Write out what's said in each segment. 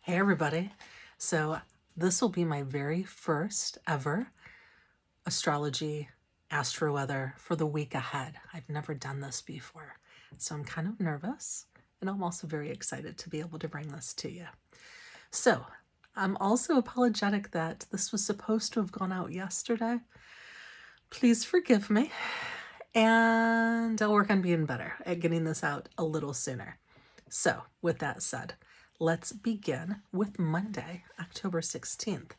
Hey everybody. So this will be my very first ever astrology astro weather for the week ahead. I've never done this before, so I'm kind of nervous, and I'm also very excited to be able to bring this to you. So I'm also apologetic that this was supposed to have gone out yesterday. Please forgive me, and I'll work on being better at getting this out a little sooner. So with that said, let's begin with Monday, October 16th.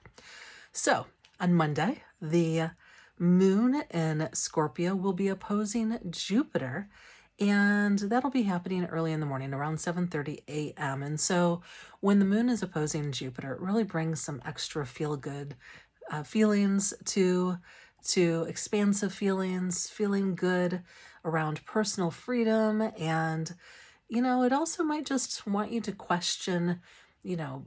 So on Monday, the moon in Scorpio will be opposing Jupiter, and that'll be happening early in the morning around 7:30 a.m. And so when the moon is opposing Jupiter, it really brings some extra feel-good feelings to expansive feelings, feeling good around personal freedom. And it also might just want you to question, you know,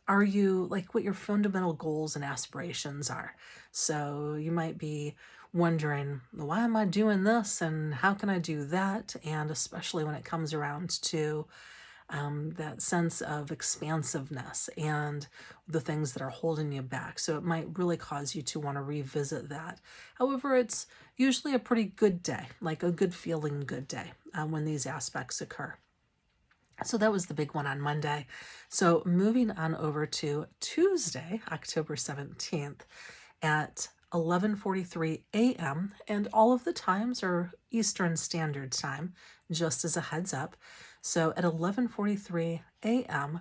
are you like what your fundamental goals and aspirations are? So you might be wondering, why am I doing this and how can I do that? And especially when it comes around to that sense of expansiveness and the things that are holding you back. So it might really cause you to want to revisit that. However, it's usually a pretty good day, like a good feeling good day when these aspects occur. So that was the big one on Monday. So moving on over to Tuesday, October 17th at 11:43 a.m. and all of the times are Eastern Standard Time, just as a heads up. So at 11:43 a.m.,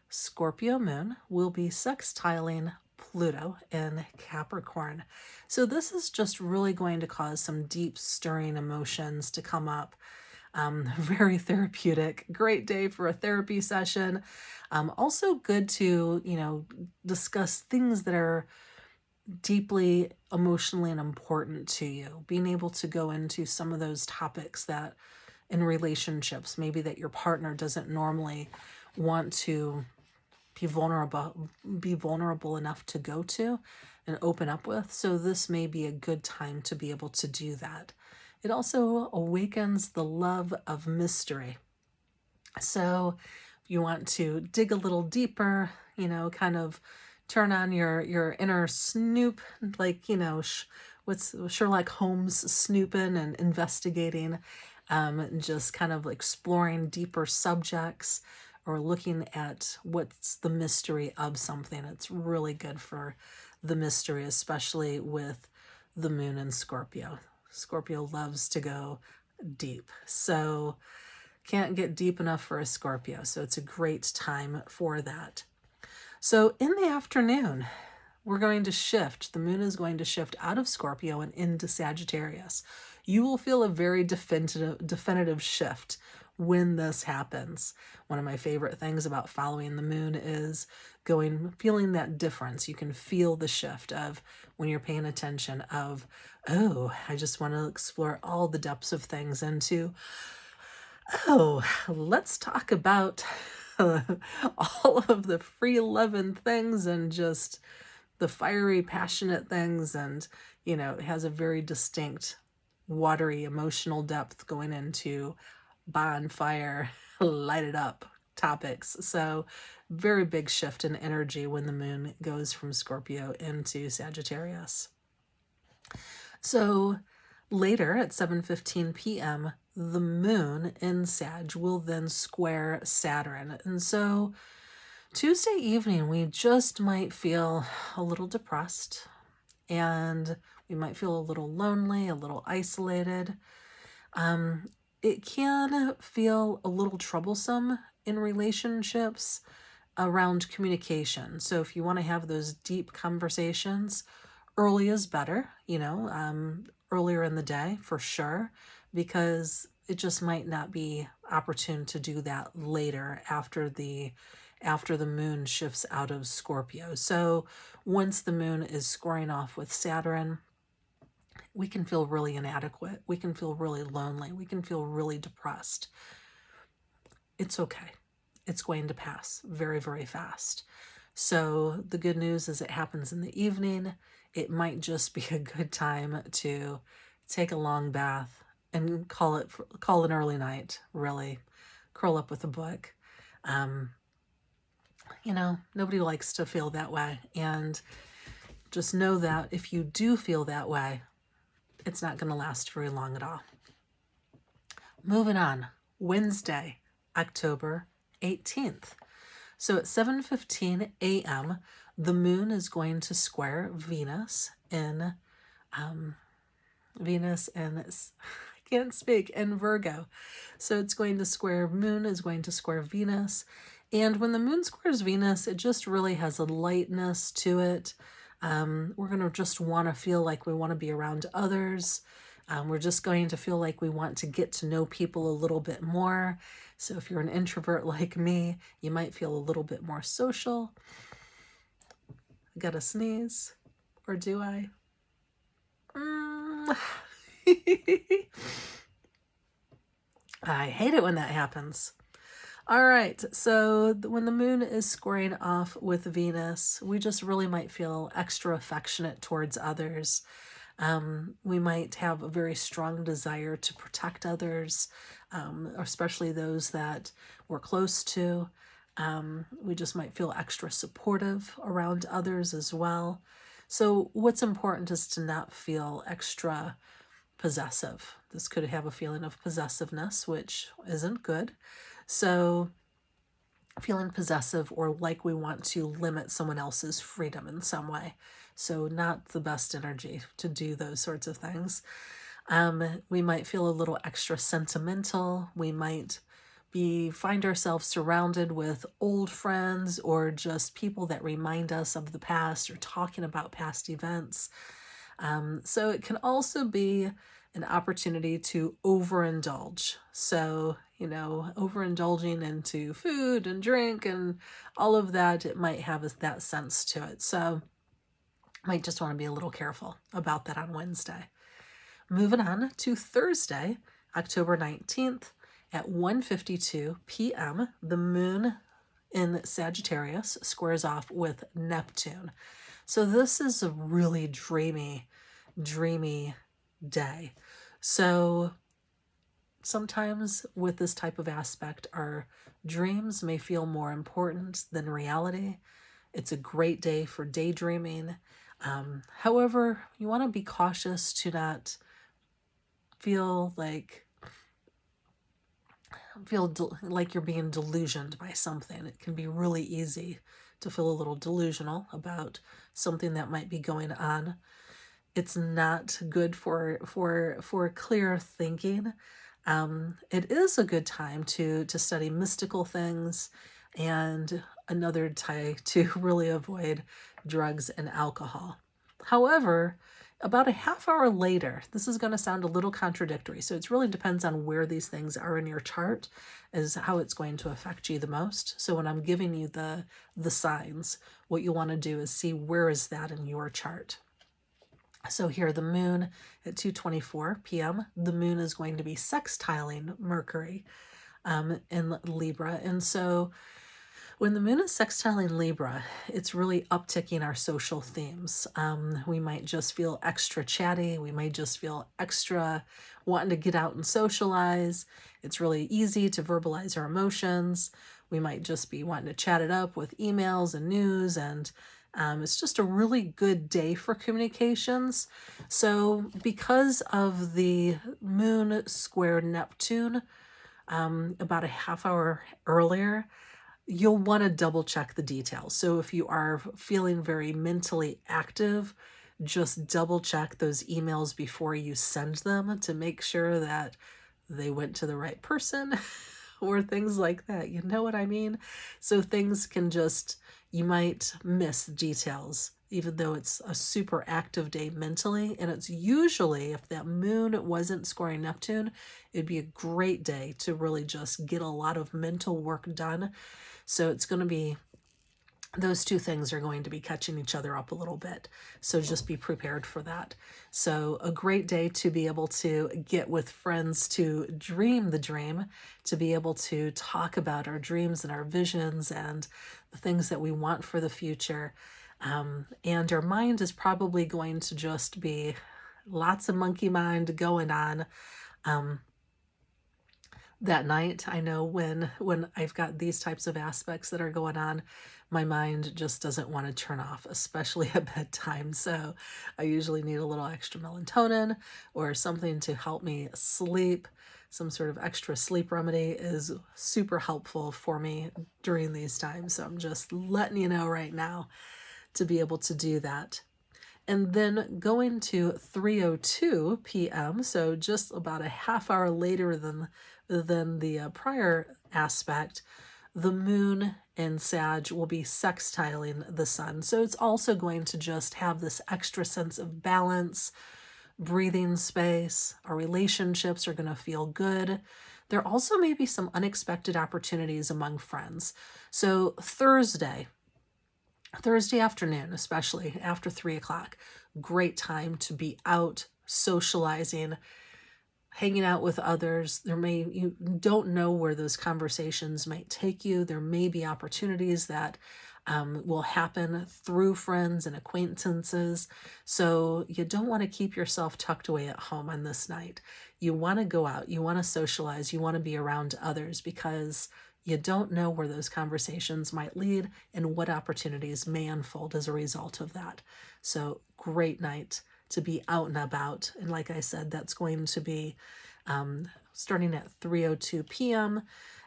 Scorpio moon will be sextiling Pluto in Capricorn. So this is just really going to cause some deep stirring emotions to come up. Very therapeutic, great day for a therapy session. Also good to, discuss things that are deeply emotionally and important to you. Being able to go into some of those topics that in relationships, maybe that your partner doesn't normally want to be vulnerable enough to go to and open up with. So this may be a good time to be able to do that. It also awakens the love of mystery. So if you want to dig a little deeper, kind of turn on your inner snoop, like, what's Sherlock Holmes snooping and investigating, just kind of exploring deeper subjects or looking at what's the mystery of something. It's really good for the mystery, especially with the moon in Scorpio. Scorpio loves to go deep. So can't get deep enough for a Scorpio. So it's a great time for that. So in the afternoon, we're going to shift. The moon is going to shift out of Scorpio and into Sagittarius. You will feel a very definitive shift when this happens. One of my favorite things about following the moon is feeling that difference. You can feel the shift of when you're paying attention of, oh, I just want to explore all the depths of things, into, oh, let's talk about all of the free loving things and just the fiery, passionate things. And, it has a very distinct, watery, emotional depth going into bonfire, light it up topics. So very big shift in energy when the moon goes from Scorpio into Sagittarius. So later at 7:15 p.m., the moon in Sag will then square Saturn. And so Tuesday evening, we just might feel a little depressed and we might feel a little lonely, a little isolated. It can feel a little troublesome in relationships around communication. So if you want to have those deep conversations, early is better, earlier in the day for sure, because it just might not be opportune to do that later after the moon shifts out of Scorpio. So once the moon is squaring off with Saturn, we can feel really inadequate. We can feel really lonely. We can feel really depressed. It's okay. It's going to pass very, very fast. So the good news is it happens in the evening. It might just be a good time to take a long bath and call an early night, really. Curl up with a book. You know, nobody likes to feel that way. And just know that if you do feel that way, it's not going to last very long at all. Moving on, Wednesday, October 18th. So at 7:15 a.m., the moon is going to square Venus in I can't speak, in Virgo. So it's going to square, moon is going to square Venus. And when the moon squares Venus, it just really has a lightness to it. We're going to just want to feel like we want to be around others. We're just going to feel like we want to get to know people a little bit more. So if you're an introvert like me, you might feel a little bit more social. I gotta sneeze, or do I? I hate it when that happens. All right, so when the moon is squaring off with Venus, we just really might feel extra affectionate towards others. We might have a very strong desire to protect others, especially those that we're close to. We just might feel extra supportive around others as well. So what's important is to not feel extra possessive. This could have a feeling of possessiveness, which isn't good. So feeling possessive or like we want to limit someone else's freedom in some way. So not the best energy to do those sorts of things. We might feel a little extra sentimental. We might find ourselves surrounded with old friends or just people that remind us of the past or talking about past events. So it can also be an opportunity to overindulge. So, you know, overindulging into food and drink and all of that, it might have that sense to it. So might just want to be a little careful about that on Wednesday. Moving on to Thursday, October 19th at 1:52 p.m., the moon in Sagittarius squares off with Neptune. So this is a really dreamy day. So sometimes with this type of aspect, our dreams may feel more important than reality. It's a great day for daydreaming. However, you want to be cautious to not feel like you're being delusioned by something. It can be really easy to feel a little delusional about something that might be going on. It's not good for clear thinking. It is a good time to study mystical things, and another time to really avoid drugs and alcohol. However, about a half hour later, this is going to sound a little contradictory. So it really depends on where these things are in your chart is how it's going to affect you the most. So when I'm giving you the signs, what you want to do is see where is that in your chart. So here, the moon at 2:24 p.m., the moon is going to be sextiling Mercury in Libra. And so when the moon is sextiling Libra, it's really upticking our social themes. We might just feel extra chatty. We might just feel extra wanting to get out and socialize. It's really easy to verbalize our emotions. We might just be wanting to chat it up with emails and news, and it's just a really good day for communications. So because of the moon square Neptune about a half hour earlier, you'll want to double check the details. So if you are feeling very mentally active, just double check those emails before you send them to make sure that they went to the right person or things like that. You know what I mean? So things can just, you might miss details, even though it's a super active day mentally. And it's usually, if that moon wasn't squaring Neptune, it'd be a great day to really just get a lot of mental work done. So it's going to be, those two things are going to be catching each other up a little bit. So just be prepared for that. So a great day to be able to get with friends to dream the dream, to be able to talk about our dreams and our visions and the things that we want for the future. And our mind is probably going to just be lots of monkey mind going on. that night. I know when I've got these types of aspects that are going on, my mind just doesn't want to turn off, especially at bedtime. So I usually need a little extra melatonin or something to help me sleep. Some sort of extra sleep remedy is super helpful for me during these times. So I'm just letting you know right now to be able to do that. And then going to 3:02 p.m., so just about a half hour later than the prior aspect, the moon and Sag will be sextiling the sun. So it's also going to just have this extra sense of balance, breathing space. Our relationships are going to feel good. There also may be some unexpected opportunities among friends. So Thursday afternoon, especially after 3 o'clock, great time to be out socializing, hanging out with others. You don't know where those conversations might take you. There may be opportunities that will happen through friends and acquaintances. So you don't want to keep yourself tucked away at home on this night. You want to go out, you want to socialize, you want to be around others, because you don't know where those conversations might lead and what opportunities may unfold as a result of that. So great night to be out and about. And like I said, that's going to be starting at 3:02 p.m.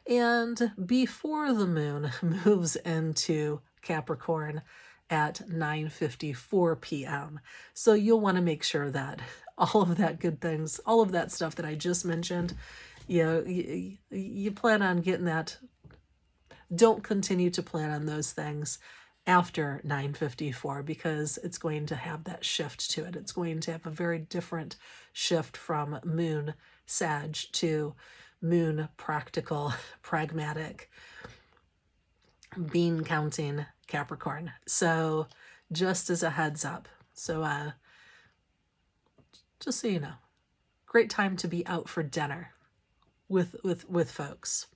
and before the moon moves into Capricorn at 9:54 p.m. So you'll want to make sure that all of that good things, all of that stuff that I just mentioned, you plan on getting that. Don't continue to plan on those things after 9:54, because it's going to have that shift to it. It's going to have a very different shift from moon Sag to moon practical, pragmatic, bean counting Capricorn. So just as a heads up. So just so you know, great time to be out for dinner with folks.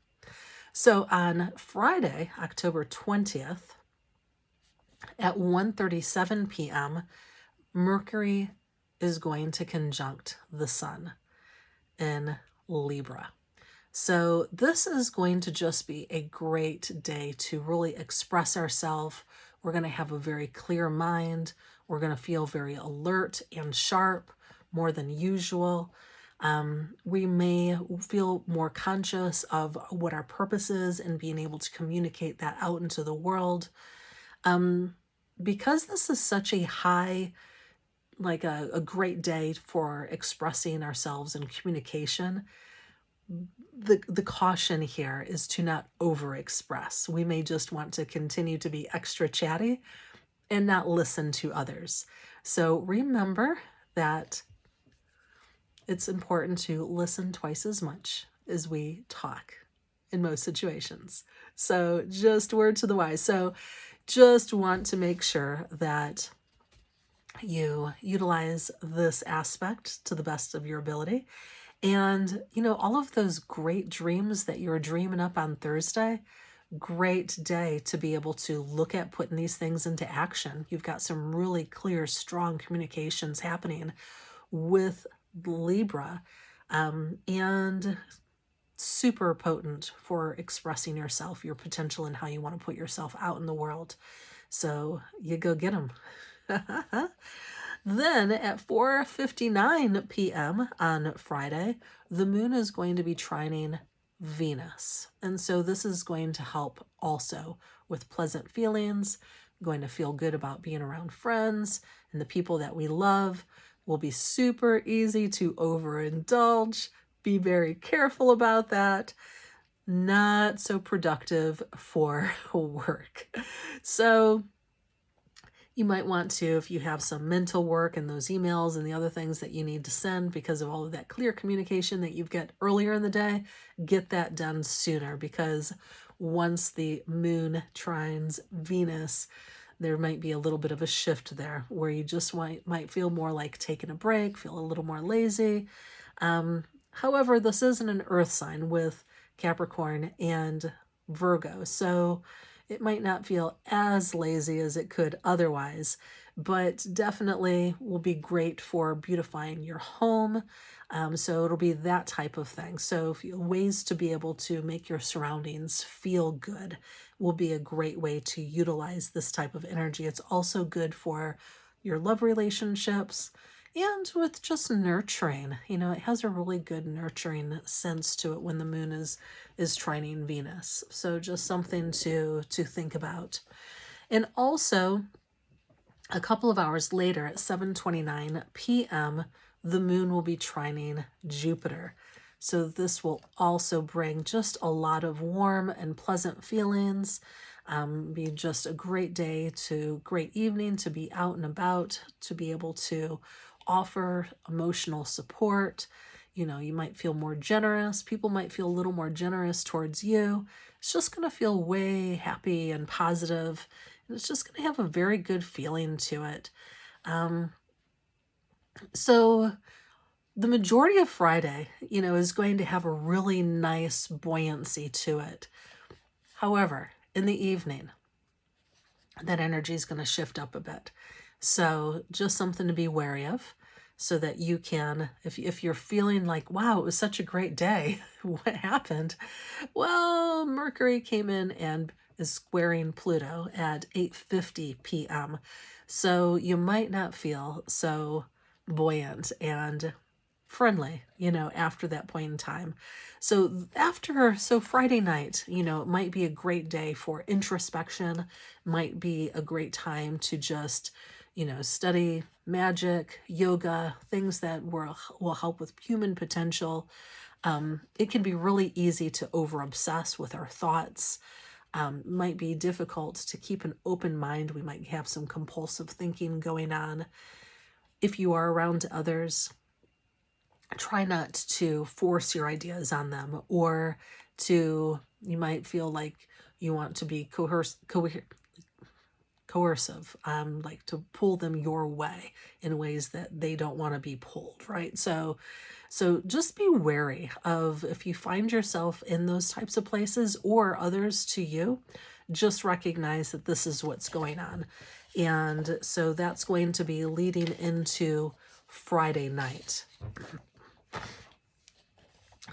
So on Friday, October 20th, at 1:37 p.m., Mercury is going to conjunct the sun in Libra. So this is going to just be a great day to really express ourselves. We're going to have a very clear mind. We're going to feel very alert and sharp, more than usual. We may feel more conscious of what our purpose is and being able to communicate that out into the world. Because this is such a high, like a great day for expressing ourselves and communication, the caution here is to not overexpress. We may just want to continue to be extra chatty and not listen to others. So remember that it's important to listen twice as much as we talk in most situations. So just word to the wise. So just want to make sure that you utilize this aspect to the best of your ability. And, all of those great dreams that you're dreaming up on Thursday, great day to be able to look at putting these things into action. You've got some really clear, strong communications happening with Libra, and super potent for expressing yourself, your potential, and how you want to put yourself out in the world. So you go get them. Then at 4:59 p.m. on Friday, the moon is going to be trining Venus. And so this is going to help also with pleasant feelings, going to feel good about being around friends and the people that we love. Will be super easy to overindulge. Be very careful about that. Not so productive for work. So you might want to, if you have some mental work and those emails and the other things that you need to send because of all of that clear communication that you've got earlier in the day, get that done sooner, because once the moon trines Venus, there might be a little bit of a shift there where you just might feel more like taking a break, feel a little more lazy. However, this isn't an earth sign with Capricorn and Virgo. So It might not feel as lazy as it could otherwise, but definitely will be great for beautifying your home. So it'll be that type of thing. So ways to be able to make your surroundings feel good will be a great way to utilize this type of energy. It's also good for your love relationships and with just nurturing. It has a really good nurturing sense to it when the moon is trining Venus. So just something to think about. And also, a couple of hours later at 7:29 p.m., the moon will be trining Jupiter. So this will also bring just a lot of warm and pleasant feelings. Be just a great day great evening to be out and about, to be able to offer emotional support. You might feel more generous. People might feel a little more generous towards you. It's just going to feel way happy and positive, and it's just going to have a very good feeling to it. So the majority of Friday, is going to have a really nice buoyancy to it. However, in the evening, that energy is going to shift up a bit. So just something to be wary of, so that you can, if you're feeling like, wow, it was such a great day, what happened? Well, Mercury came in and is squaring Pluto at 8:50 p.m. So you might not feel so buoyant and friendly, after that point in time. So Friday night, it might be a great day for introspection, might be a great time to just, study magic, yoga, things that will help with human potential. It can be really easy to over obsess with our thoughts. Might be difficult to keep an open mind. We might have some compulsive thinking going on. If you are around others, try not to force your ideas on them, or you might feel like you want to be coercive, like to pull them your way in ways that they don't want to be pulled, right? So just be wary of, if you find yourself in those types of places or others to you, just recognize that this is what's going on. And so that's going to be leading into Friday night.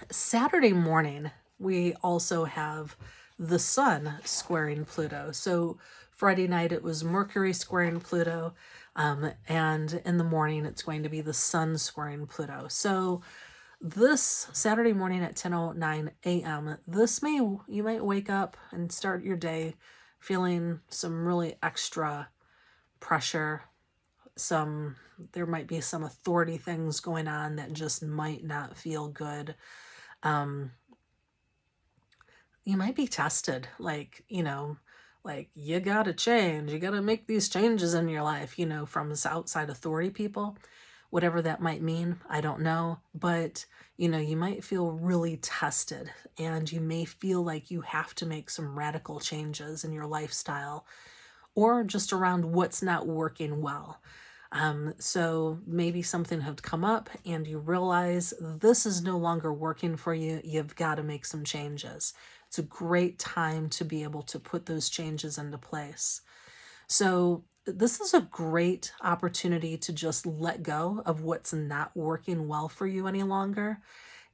Saturday morning, we also have the sun squaring Pluto. So Friday night, it was Mercury squaring Pluto. And in the morning, it's going to be the sun squaring Pluto. So this Saturday morning at 10:09 a.m., you might wake up and start your day feeling some really extra pressure. There might be some authority things going on that just might not feel good. You might be tested, like you gotta change, you gotta make these changes in your life, from this outside authority people, whatever that might mean, I don't know. But, you might feel really tested, and you may feel like you have to make some radical changes in your lifestyle, or just around what's not working well. So maybe something had come up and you realize this is no longer working for you. You've got to make some changes. It's a great time to be able to put those changes into place. So this is a great opportunity to just let go of what's not working well for you any longer,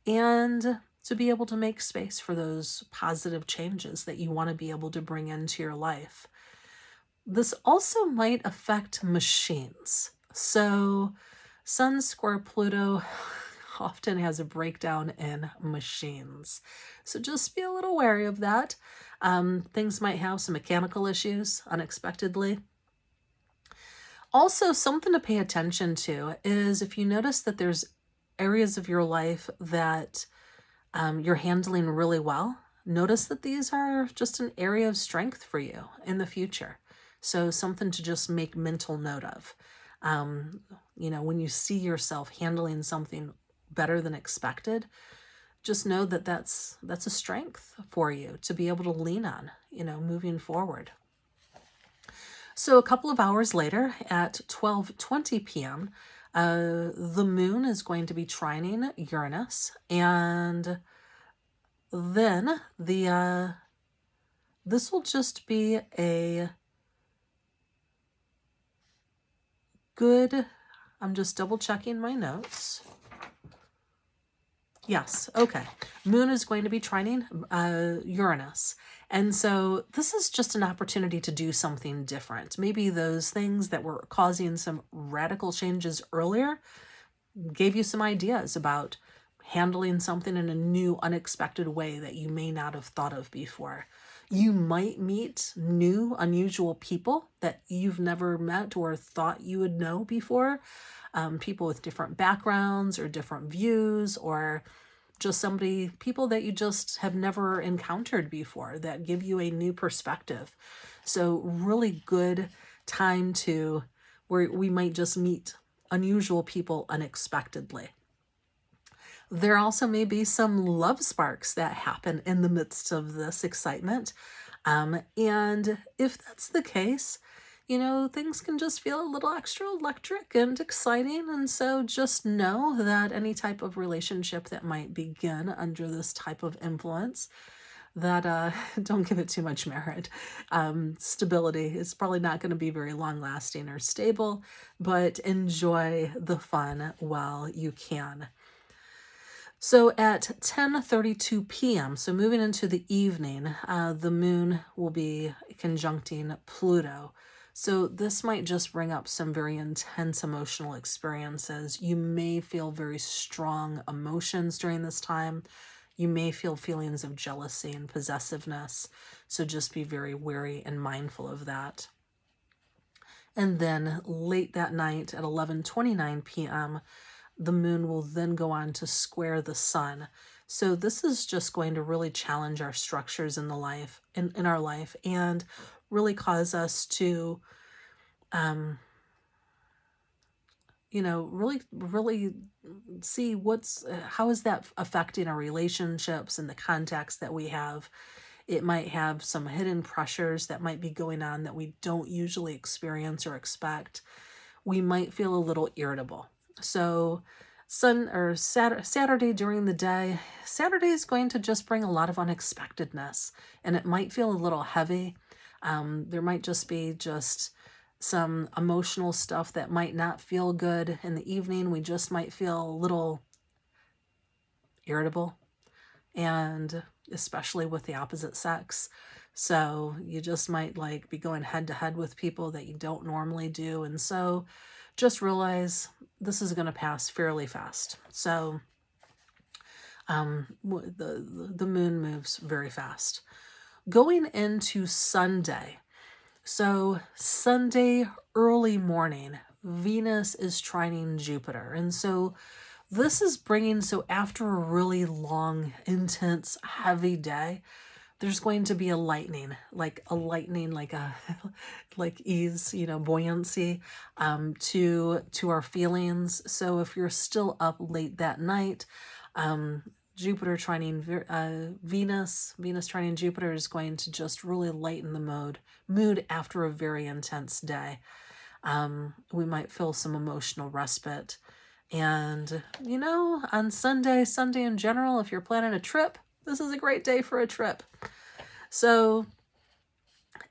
and to be able to make space for those positive changes that you want to be able to bring into your life. This also might affect machines. So Sun square Pluto often has a breakdown in machines. So just be a little wary of that. Things might have some mechanical issues unexpectedly. Also, something to pay attention to is if you notice that there's areas of your life that you're handling really well, notice that these are just an area of strength for you in the future. So something to just make mental note of. When you see yourself handling something better than expected, just know that that's a strength for you to be able to lean on, moving forward. So a couple of hours later at 12:20 p.m., the moon is going to be trining Uranus, and then the this will just be a good, I'm just double checking my notes. Yes, okay. Moon is going to be trining Uranus. And so this is just an opportunity to do something different. Maybe those things that were causing some radical changes earlier gave you some ideas about handling something in a new, unexpected way that you may not have thought of before. You might meet new, unusual people that you've never met or thought you would know before. People with different backgrounds or different views, or just people that you just have never encountered before that give you a new perspective. So really good time to where we might just meet unusual people unexpectedly. There also may be some love sparks that happen in the midst of this excitement. And if that's the case, things can just feel a little extra electric and exciting. And so just know that any type of relationship that might begin under this type of influence, that don't give it too much merit. Stability is probably not going to be very long lasting or stable, but enjoy the fun while you can. So at 10:32 p.m., so moving into the evening, the moon will be conjuncting Pluto. So this might just bring up some very intense emotional experiences. You may feel very strong emotions during this time. You may feel feelings of jealousy and possessiveness. So just be very wary and mindful of that. And then late that night at 11:29 p.m., the moon will then go on to square the sun. So this is just going to really challenge our structures in our life, and really cause us to, really see how is that affecting our relationships and the contacts that we have. It might have some hidden pressures that might be going on that we don't usually experience or expect. We might feel a little irritable. So Saturday during the day, Saturday is going to just bring a lot of unexpectedness, and it might feel a little heavy. There might just be some emotional stuff that might not feel good in the evening. We just might feel a little irritable, and especially with the opposite sex. So you just might be going head to head with people that you don't normally do. And so just realize this is going to pass fairly fast. So the moon moves very fast. Going into Sunday. So Sunday early morning, Venus is trining Jupiter. And so this is after a really long, intense, heavy day, there's going to be a lightning, like ease, buoyancy, to our feelings. So if you're still up late that night, Jupiter trining Venus trining Jupiter is going to just really lighten the mood after a very intense day. We might feel some emotional respite. And, on Sunday in general, if you're planning a trip, this is a great day for a trip. So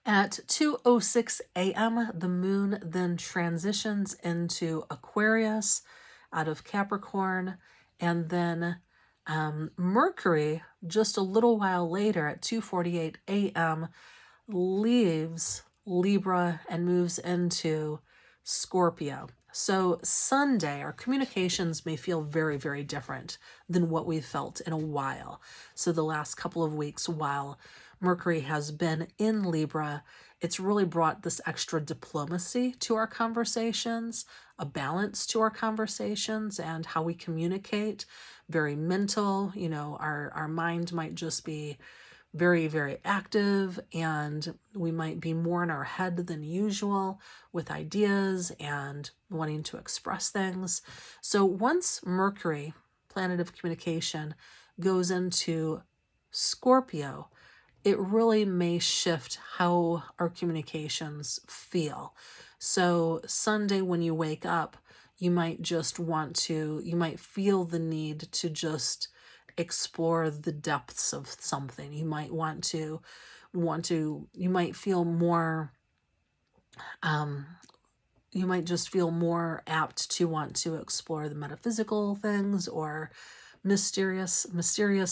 at 2:06 a.m., the moon then transitions into Aquarius out of Capricorn, and then Mercury, just a little while later at 2:48 a.m., leaves Libra and moves into Scorpio. So Sunday, our communications may feel very, very different than what we've felt in a while. So the last couple of weeks, while Mercury has been in Libra, it's really brought this extra diplomacy to our conversations, a balance to our conversations and how we communicate. Very mental, our mind might just be very, very active, and we might be more in our head than usual with ideas and wanting to express things. So once Mercury, planet of communication, goes into Scorpio, it really may shift how our communications feel. So Sunday, when you wake up, you might feel the need to just explore the depths of something. You might want to you might feel more, um, you might just feel more apt to want to explore the metaphysical things or mysterious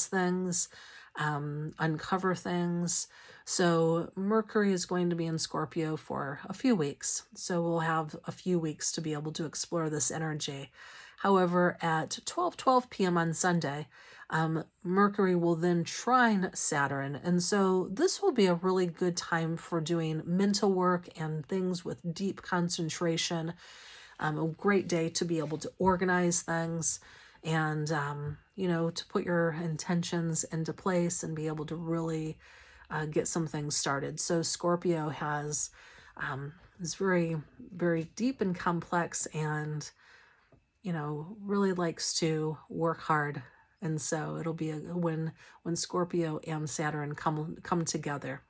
things, uncover things. So Mercury is going to be in Scorpio for a few weeks. So we'll have a few weeks to be able to explore this energy. However, at 12:12 p.m. on Sunday, Mercury will then trine Saturn. And so this will be a really good time for doing mental work and things with deep concentration. A great day to be able to organize things and, to put your intentions into place and be able to really get some things started. So Scorpio is very, very deep and complex and, really likes to work hard. And so it'll be when Scorpio and Saturn come together,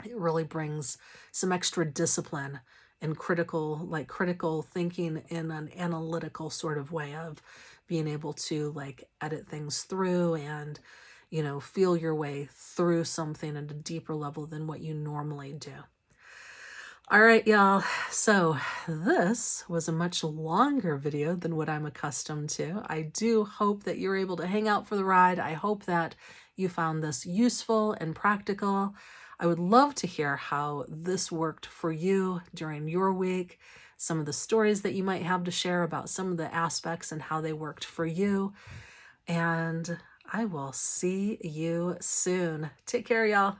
it really brings some extra discipline and critical thinking in an analytical sort of way of being able to edit things through and, feel your way through something at a deeper level than what you normally do. All right, y'all. So this was a much longer video than what I'm accustomed to. I do hope that you're able to hang out for the ride. I hope that you found this useful and practical. I would love to hear how this worked for you during your week, some of the stories that you might have to share about some of the aspects and how they worked for you. And I will see you soon. Take care, y'all.